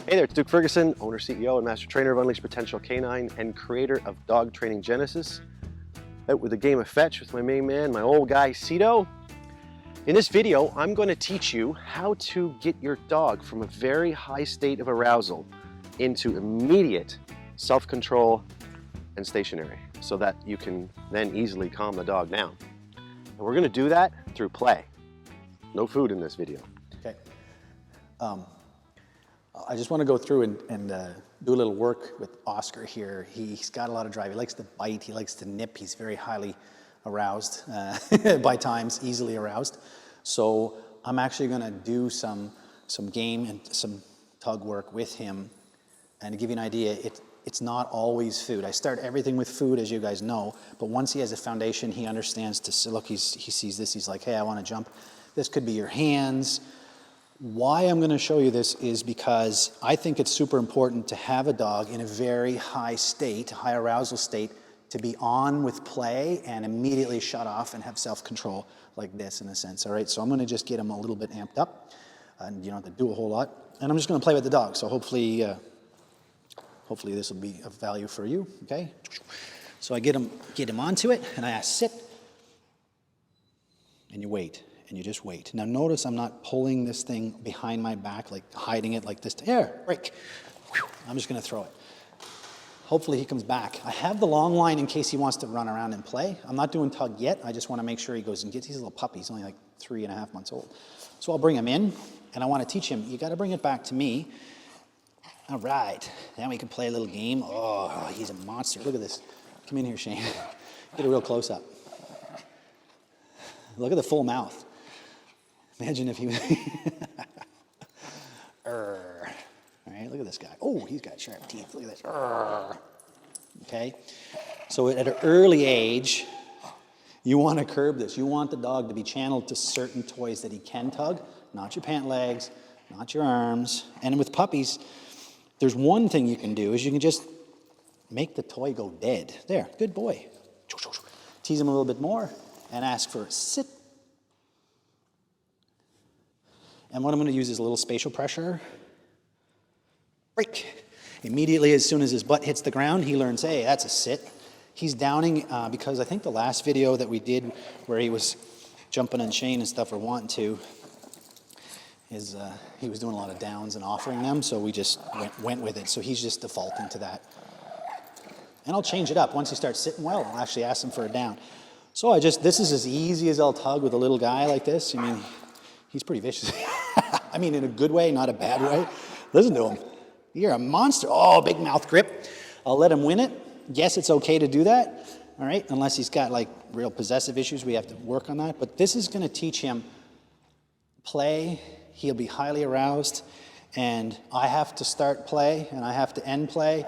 Hey there, it's Duke Ferguson, owner, CEO, and master trainer of Unleash Potential Canine and creator of Dog Training Genesis. Out with a game of fetch with my main man, my old guy, Cito. In this video, I'm going to teach you how to get your dog from a very high state of arousal into immediate self-control and stationary so that you can then easily calm the dog down. And we're going to do that through play. No food in this video. Okay. I just want to go through and do a little work with Oscar here. He's got a lot of drive. He likes to bite. He likes to nip. He's very highly aroused by times, easily aroused. So I'm actually going to do some game and some tug work with him. And to give you an idea, it's not always food. I start everything with food, as you guys know. But once he has a foundation, he understands to look. He sees this. He's like, hey, I want to jump. This could be your hands. Why I'm going to show you this is because I think it's super important to have a dog in a very high state, high arousal state, to be on with play and immediately shut off and have self-control like this in a sense. All right, so I'm going to just get him a little bit amped up, and you don't have to do a whole lot. And I'm just going to play with the dog. So hopefully this will be of value for you. Okay. So I get him onto it, and I ask sit, and you wait. And you just wait. Now notice I'm not pulling this thing behind my back, like hiding it like this. Here, break. I'm just going to throw it. Hopefully he comes back. I have the long line in case he wants to run around and play. I'm not doing tug yet. I just want to make sure he goes and gets. He's a little puppy. He's only like 3.5 months old. So I'll bring him in, and I want to teach him, you got to bring it back to me. All right. Now we can play a little game. Oh, he's a monster. Look at this. Come in here, Shane. Get a real close-up. Look at the full mouth. Imagine if he was, all right, look at this guy. Oh, he's got sharp teeth. Look at this. Okay, so at an early age, you want to curb this. You want the dog to be channeled to certain toys that he can tug, not your pant legs, not your arms. And with puppies, there's one thing you can do is you can just make the toy go dead. There, good boy. Tease him a little bit more and ask for a sit. And what I'm going to use is a little spatial pressure. Break. Immediately, as soon as his butt hits the ground, he learns, hey, that's a sit. He's downing because I think the last video that we did where he was jumping on Shane and stuff or wanting to, he was doing a lot of downs and offering them, so we just went with it. So he's just defaulting to that. And I'll change it up. Once he starts sitting well, I'll actually ask him for a down. So this is as easy as I'll tug with a little guy like this. I mean, he's pretty vicious. I mean, in a good way, not a bad way. Listen to him. You're a monster. Oh, big mouth grip. I'll let him win it. Yes, it's okay to do that. All right, unless he's got like real possessive issues, we have to work on that. But this is going to teach him play. He'll be highly aroused, and I have to start play, and I have to end play.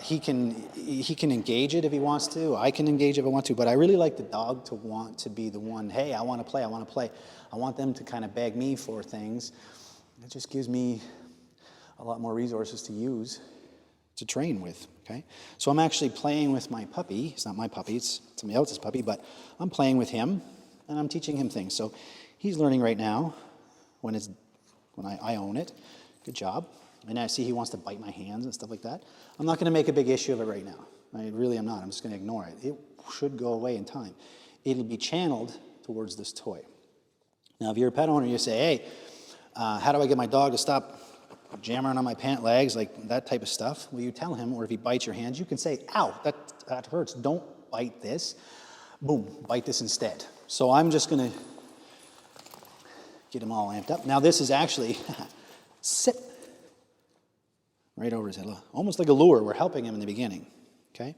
He can engage it if he wants to. I can engage if I want to, but I really like the dog to want to be the one, hey, I want to play, I want to play. I want them to kind of beg me for things. It just gives me a lot more resources to use to train with, okay? So I'm actually playing with my puppy. It's not my puppy, it's somebody else's puppy, but I'm playing with him, and I'm teaching him things. So he's learning right now when I own it. Good job. And I see he wants to bite my hands and stuff like that. I'm not going to make a big issue of it right now. I really am not. I'm just going to ignore it. It should go away in time. It'll be channeled towards this toy. Now, if you're a pet owner, you say, hey, how do I get my dog to stop jamming on my pant legs, like that type of stuff? Well, you tell him, or if he bites your hands, you can say, ow, that hurts. Don't bite this. Boom, bite this instead. So I'm just going to get him all amped up. Now, this is actually sit. Right over his head, almost like a lure. We're helping him in the beginning, okay?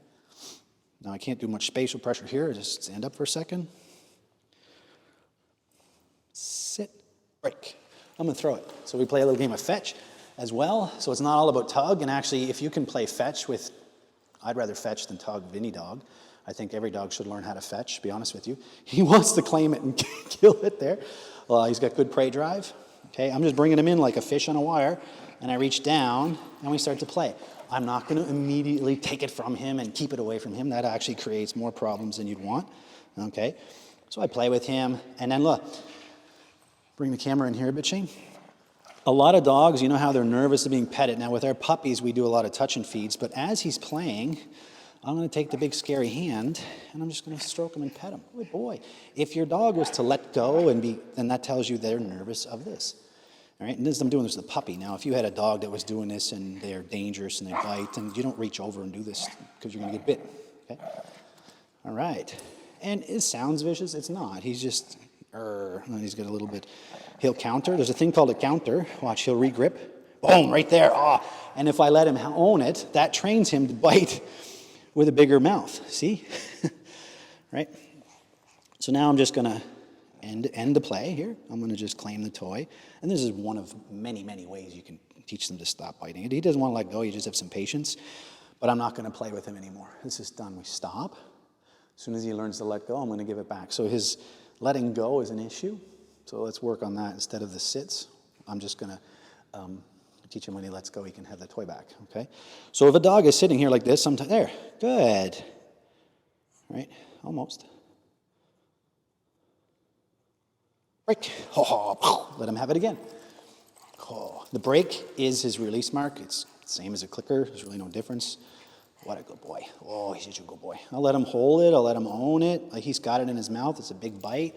Now, I can't do much spatial pressure here. Just stand up for a second. Sit, break. I'm going to throw it. So we play a little game of fetch as well. So it's not all about tug. And actually, if you can play fetch with, I'd rather fetch than tug with any dog. I think every dog should learn how to fetch, to be honest with you. He wants to claim it and kill it there. Well, he's got good prey drive. Okay, I'm just bringing him in like a fish on a wire. And I reach down, and we start to play. I'm not going to immediately take it from him and keep it away from him. That actually creates more problems than you'd want. Okay, so I play with him, and then look, bring the camera in here a bit, Shane. A lot of dogs, you know how they're nervous of being petted. Now with our puppies, we do a lot of touch and feeds, but as he's playing, I'm going to take the big scary hand and I'm just going to stroke him and pet him. Good boy. If your dog was to let go then that tells you they're nervous of this. All right, and I'm doing this with a puppy. Now, if you had a dog that was doing this and they're dangerous and they bite, and you don't reach over and do this because you're going to get bit. Okay. All right. And it sounds vicious. It's not. He's just, he's got a little bit. He'll counter. There's a thing called a counter. Watch, he'll regrip. Boom, right there. Oh. And if I let him own it, that trains him to bite with a bigger mouth. See? Right? So now I'm just going to end the play here. I'm going to just claim the toy. And this is one of many, many ways you can teach them to stop biting. He doesn't want to let go. You just have some patience. But I'm not going to play with him anymore. This is done. We stop. As soon as he learns to let go, I'm going to give it back. So his letting go is an issue. So let's work on that instead of the sits. I'm just going to teach him when he lets go, he can have the toy back. Okay. So if a dog is sitting here like this, sometimes there, good. Right, almost. Break. Oh, let him have it again. Oh, the break is his release mark. It's the same as a clicker. There's really no difference. What a good boy. Oh, he's such a good boy. I'll let him hold it. I'll let him own it. Like he's got it in his mouth. It's a big bite.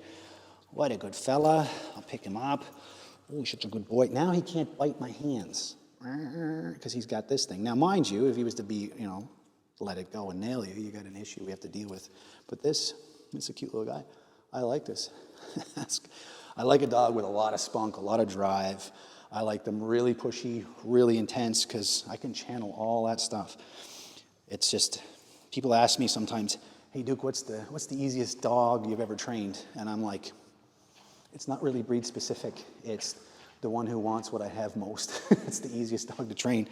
What a good fella. I'll pick him up. Oh, he's such a good boy. Now he can't bite my hands because he's got this thing. Now, mind you, if he was to be, let it go and nail you, you got an issue we have to deal with. But it's a cute little guy. I like this. I like a dog with a lot of spunk, a lot of drive. I like them really pushy, really intense, because I can channel all that stuff. It's just, people ask me sometimes, hey Duke, what's the easiest dog you've ever trained? And I'm like, it's not really breed specific. It's the one who wants what I have most. It's the easiest dog to train.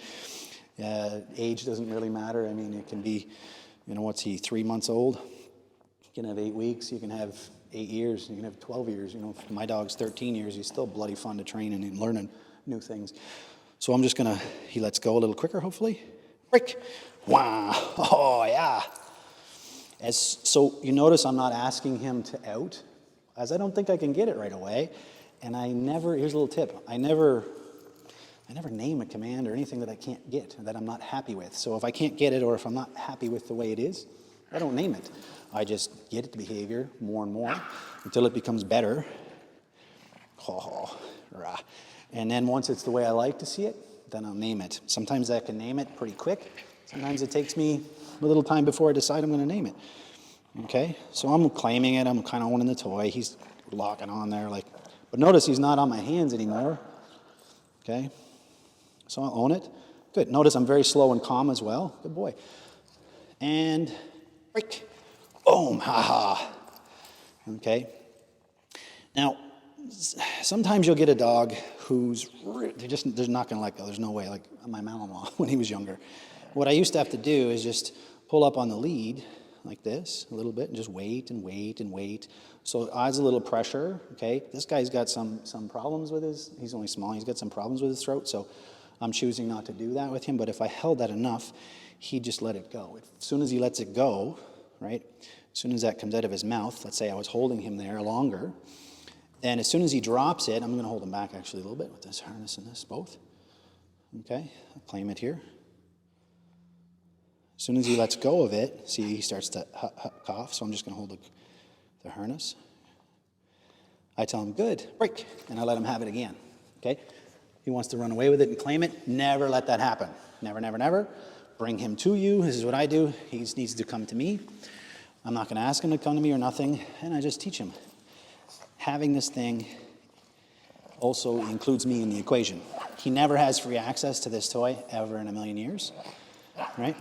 Age doesn't really matter. I mean, it can be, what's he, 3 months old? You can have 8 weeks, you can have 8 years, you can have 12 years. My dog's 13 years, he's still bloody fun to train and learning new things. So I'm just gonna, he lets go a little quicker, hopefully. Break. Wow. Oh, yeah. So you notice I'm not asking him to out, as I don't think I can get it right away. And here's a little tip, I never name a command or anything that I can't get, that I'm not happy with. So if I can't get it, or if I'm not happy with the way it is, I don't name it. I just get the behavior more and more until it becomes better. Oh, rah. And then once it's the way I like to see it, then I'll name it. Sometimes I can name it pretty quick. Sometimes it takes me a little time before I decide I'm going to name it. Okay, so I'm claiming it. I'm kind of owning the toy. He's locking on there, but notice he's not on my hands anymore. Okay, so I'll own it. Good. Notice I'm very slow and calm as well. Good boy. And break. Boom. Ha-ha. Okay. Now, sometimes you'll get a dog who's they're not going to let go. There's no way. Like my mama when he was younger. What I used to have to do is just pull up on the lead like this a little bit and just wait and wait and wait. So it adds a little pressure. Okay. This guy's got some problems with he's only small. He's got some problems with his throat. So I'm choosing not to do that with him. But if I held that enough, he'd just let it go. As soon as he lets it go, right? As soon as that comes out of his mouth, let's say I was holding him there longer, then as soon as he drops it, I'm going to hold him back actually a little bit with this harness and this, both. Okay, I'll claim it here. As soon as he lets go of it, see, he starts to cough, so I'm just going to hold the harness. I tell him, good, break, and I let him have it again, okay? He wants to run away with it and claim it. Never let that happen. Never, never, never. Bring him to you. This is what I do. He needs to come to me. I'm not going to ask him to come to me or nothing, and I just teach him. Having this thing also includes me in the equation. He never has free access to this toy ever in a million years, right?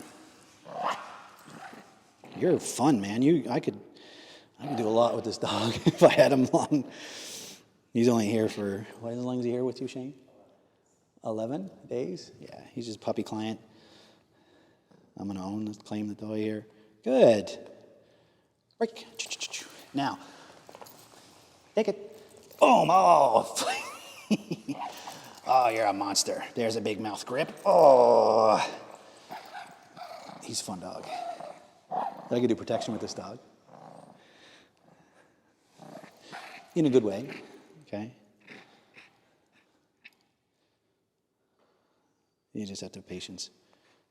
You're fun, man. I could do a lot with this dog if I had him long. He's only here for, how long is he here with you, Shane? 11 days? Yeah, he's just a puppy client. I'm going to claim the toy here. Good. Break. Now, take it. Boom. Oh. Oh, you're a monster. There's a big mouth grip. Oh. He's a fun dog. I could do protection with this dog. In a good way. Okay. You just have to have patience.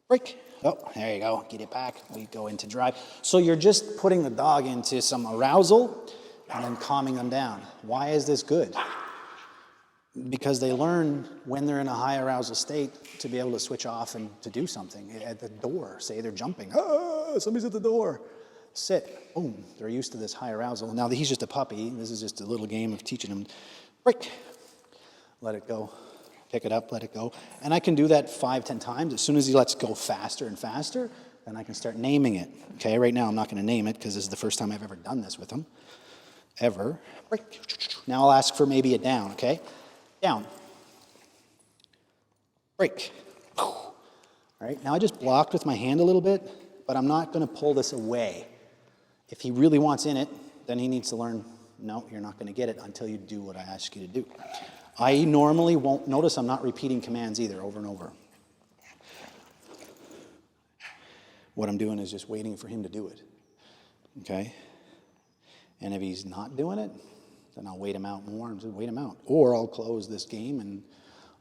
Break. Oh, there you go. Get it back. We go into drive. So you're just putting the dog into some arousal and then calming them down. Why is this good? Because they learn when they're in a high arousal state to be able to switch off and to do something. At the door, say they're jumping. Ah, somebody's at the door. Sit. Boom. They're used to this high arousal. Now he's just a puppy. This is just a little game of teaching him. Break. Let it go. Pick it up, let it go. And I can do that 5-10 times. As soon as he lets go faster and faster, then I can start naming it. Okay, right now I'm not going to name it because this is the first time I've ever done this with him. Ever. Break. Now I'll ask for maybe a down, okay? Down. Break. All right, now I just blocked with my hand a little bit, but I'm not going to pull this away. If he really wants in it, then he needs to learn, no, you're not going to get it until you do what I ask you to do. I normally won't, notice I'm not repeating commands either over and over. What I'm doing is just waiting for him to do it, okay? And if he's not doing it, then I'll wait him out more and just wait him out. Or I'll close this game and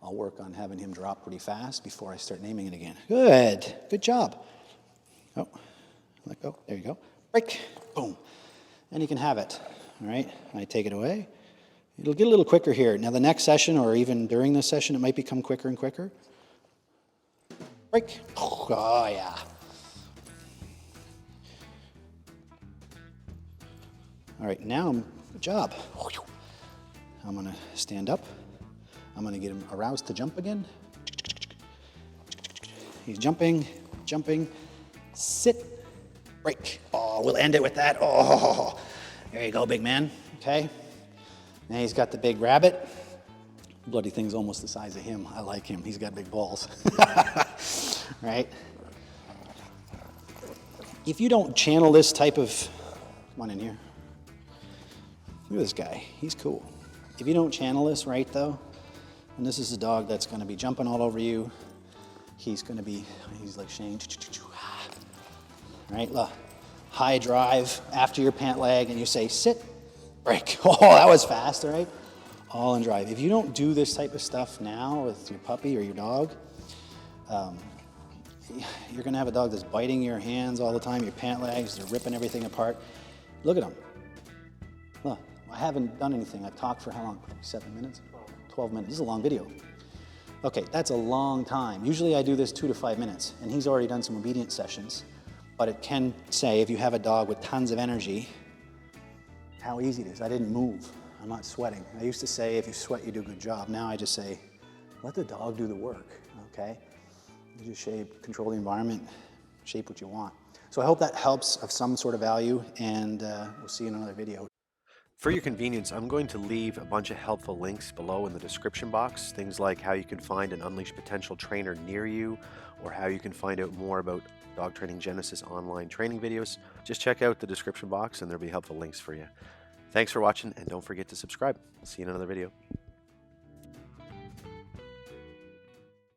I'll work on having him drop pretty fast before I start naming it again. Good, good job. Oh, let go, there you go. Break, boom. And you can have it, all right? I take it away. It'll get a little quicker here. Now the next session, or even during this session, it might become quicker and quicker. Break. Oh, yeah. All right, now, good job. I'm gonna stand up. I'm gonna get him aroused to jump again. He's jumping, jumping. Sit, break. Oh, we'll end it with that. Oh, there you go, big man, okay? Now he's got the big rabbit. Bloody thing's almost the size of him. I like him. He's got big balls. Right? If you don't channel this type of... Come on in here. Look at this guy. He's cool. If you don't channel this right, though, and this is a dog that's going to be jumping all over you, he's going to be... He's like Shane. Right? High drive after your pant leg, and you say, sit. Break. Oh, that was fast, all right? All in drive. If you don't do this type of stuff now with your puppy or your dog, you're going to have a dog that's biting your hands all the time, your pant legs, they're ripping everything apart. Look at him. Look, I haven't done anything. I've talked for how long? 7 minutes? 12 minutes. This is a long video. Okay, that's a long time. Usually I do this 2 to 5 minutes, and he's already done some obedience sessions. But it can say, if you have a dog with tons of energy, how easy it is. I didn't move. I'm not sweating. I used to say, if you sweat, you do a good job. Now I just say, let the dog do the work, okay? You just shape, control the environment, shape what you want. So I hope that helps of some sort of value, and we'll see you in another video. For your convenience, I'm going to leave a bunch of helpful links below in the description box. Things like how you can find an Unleash Potential trainer near you, or how you can find out more about Dog Training Genesis online training videos. Just check out the description box and there'll be helpful links for you. Thanks for watching, and don't forget to subscribe. See you in another video.